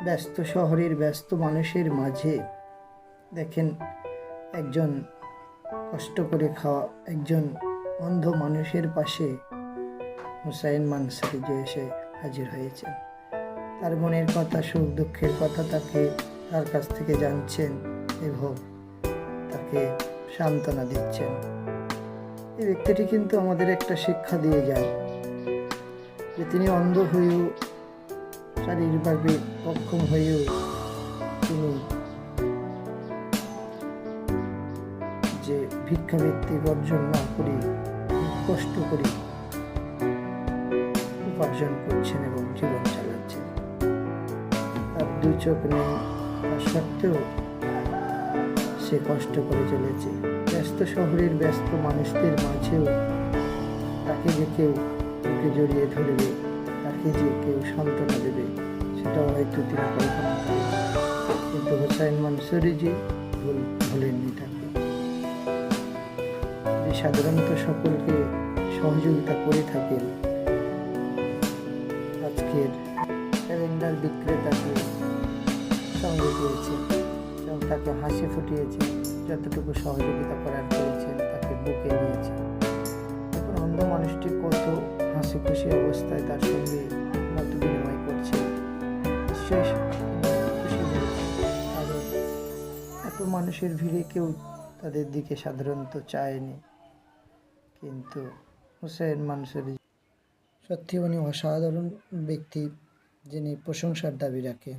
ব্যস্ত শহরের ব্যস্ত মানুষের মাঝে দেখেন একজন কষ্ট করে খাওয়া একজন অন্ধ মানুষের পাশে হুসাইন মানসুরি যে এসে হাজির হয়েছেন। তার মনের কথা, সুখ দুঃখের কথা তার কাছ থেকে জানছেন এবং তাকে সান্ত্বনা দিচ্ছেন। এই ব্যক্তিটি কিন্তু আমাদের একটা শিক্ষা দিয়ে যায় যে তিনি অন্ধ হয়েও, শারীরিকভাবে অক্ষম হয়েও তিনি যে ভিক্ষাবৃত্তি অর্জন না করে কষ্ট করে উপার্জন করছেন এবং জীবন চালাচ্ছেন। তার দুই চোখ নেই, তা সত্ত্বেও সে কষ্ট করে চলেছে। ব্যস্ত শহরের ব্যস্ত মানুষদের মাঝেও তাকে যে কেউ বুকে জড়িয়ে ধরবে, তাকে যে কেউ সান্ত্বনা দেবে, সেটাও হয়তো তিনি কল্পনা করেন। কিন্তু হুসাইন মানসুরিজি ভুলেননি তাকে। যে সাধারণত সকলকে সহযোগিতা করে থাকেন, আজকের ক্যালেন্ডার বিক্রেতাকে সঙ্গে পেয়েছেন এবং তাকে হাসি ফুটিয়েছেন, যতটুকু সহযোগিতা করার করেছেন, তাকে বুকে নিয়েছেন। এখন অন্ধ মানুষটি কত হাসি খুশি অবস্থায় তার সঙ্গে মত বিনিময় করছে, নিশ্চয়ই খুশি হয়েছে। কারণ এত মানুষের ভিড়ে কেউ তাদের দিকে সাধারণত চায়নি, কিন্তু হুসাইন মানসুরি সত্যি উনি অসাধারণ ব্যক্তি, যিনি প্রশংসার দাবি রাখেন।